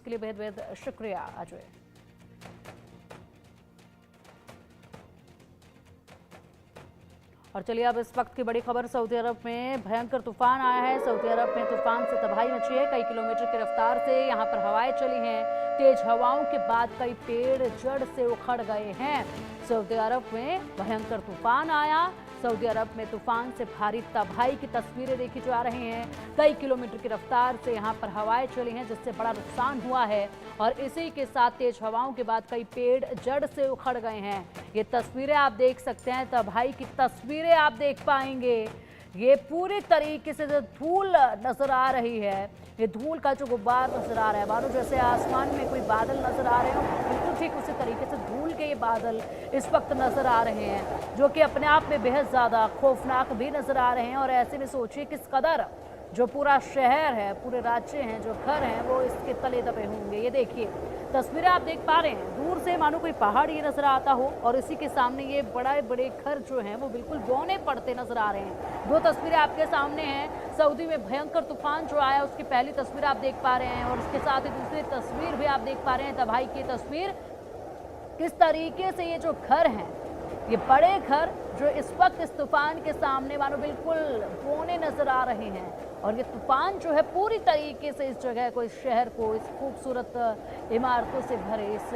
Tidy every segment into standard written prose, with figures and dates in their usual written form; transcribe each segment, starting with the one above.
के लिए बेहद बेहद शुक्रिया अजय। और चलिए अब इस वक्त की बड़ी खबर, सऊदी अरब में भयंकर तूफान आया है। सऊदी अरब में तूफान से तबाही मची है। कई किलोमीटर की रफ्तार से यहां पर हवाएं चली हैं। तेज हवाओं के बाद कई पेड़ जड़ से उखड़ गए हैं। सऊदी अरब में भयंकर तूफान आया। सऊदी अरब में तूफान से भारी तबाही की तस्वीरें देखी जा रही हैं। कई किलोमीटर की रफ्तार से यहां पर हवाएं चली हैं, जिससे बड़ा नुकसान हुआ है। और इसी के साथ तेज हवाओं के बाद कई पेड़ जड़ से उखड़ गए हैं। ये तस्वीरें आप देख सकते हैं, तबाही की तस्वीरें आप देख पाएंगे। ये पूरी तरीके से जो धूल नजर आ रही है, ये धूल का जो गुब्बार नजर आ रहा है, मानो जैसे आसमान में कोई बादल नजर आ रहे हो, बिल्कुल ठीक उसी तरीके से धूल के ये बादल इस वक्त नजर आ रहे हैं, जो कि अपने आप में बेहद ज्यादा खौफनाक भी नजर आ रहे हैं। और ऐसे में सोचिए किस कदर जो पूरा शहर है, पूरे राज्य हैं, जो घर हैं, वो इसके तले दबे होंगे। ये देखिए तस्वीरें आप देख पा रहे हैं, दूर से मानो कोई पहाड़ ये नजर आता हो, और इसी के सामने ये बड़े बड़े घर जो हैं वो बिल्कुल बौने पड़ते नजर आ रहे हैं। दो तस्वीरें आपके सामने हैं। सऊदी में भयंकर तूफान जो आया उसकी पहली तस्वीर आप देख पा रहे हैं, और उसके साथ ही दूसरी तस्वीर भी आप देख पा रहे हैं, तबाही की तस्वीर। किस तरीके से ये जो घर हैं, ये बड़े घर जो इस वक्त इस तूफान के सामने मानो बिल्कुल बौने नजर आ रहे हैं। और ये तूफान जो है पूरी तरीके से इस जगह को, इस शहर को, इस खूबसूरत इमारतों से भरे इस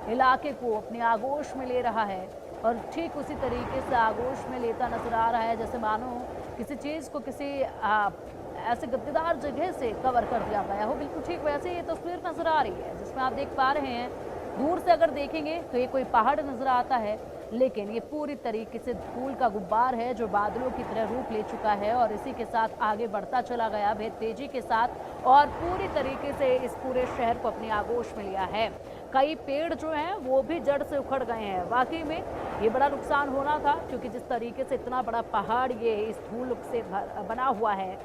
इलाके को अपनी आगोश में ले रहा है। और ठीक उसी तरीके से आगोश में लेता नजर आ रहा है, जैसे मानो किसी चीज़ को किसी ऐसे गद्देदार जगह से कवर कर दिया गया हो। बिल्कुल ठीक वैसे ये तस्वीर नजर आ रही है, जिसमें आप देख पा रहे हैं। दूर से अगर देखेंगे तो ये कोई पहाड़ नजर आता है, लेकिन ये पूरी तरीके से धूल का गुब्बार है जो बादलों की तरह रूप ले चुका है, और इसी के साथ आगे बढ़ता चला गया बेहद तेजी के साथ, और पूरी तरीके से इस पूरे शहर को अपनी आगोश में लिया है। कई पेड़ जो हैं वो भी जड़ से उखड़ गए हैं। वाकई में ये बड़ा नुकसान होना था, क्योंकि जिस तरीके से इतना बड़ा पहाड़ ये इस धूल से बना हुआ है,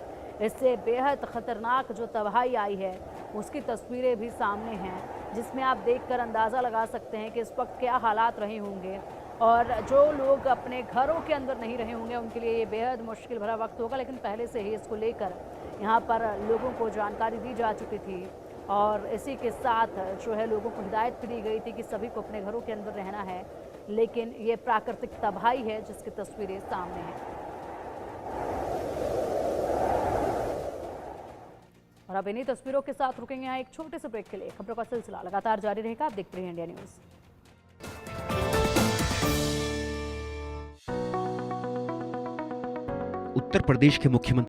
इससे बेहद ख़तरनाक जो तबाही आई है उसकी तस्वीरें भी सामने हैं, जिसमें आप देखकर अंदाज़ा लगा सकते हैं कि इस वक्त क्या हालात रहे होंगे। और जो लोग अपने घरों के अंदर नहीं रहे होंगे उनके लिए ये बेहद मुश्किल भरा वक्त होगा। लेकिन पहले से ही इसको लेकर यहाँ पर लोगों को जानकारी दी जा चुकी थी, और इसी के साथ जो है लोगों को हिदायत भी दी गई थी कि सभी को अपने घरों के अंदर रहना है। लेकिन ये प्राकृतिक तबाही है जिसकी तस्वीरें सामने हैं। और अब इन्हीं तस्वीरों के साथ रुकेंगे यहाँ एक छोटे से ब्रेक के लिए। खबरों का सिलसिला लगातार जारी रहेगा, आप देखते रहिए इंडिया न्यूज़। उत्तर प्रदेश के मुख्यमंत्री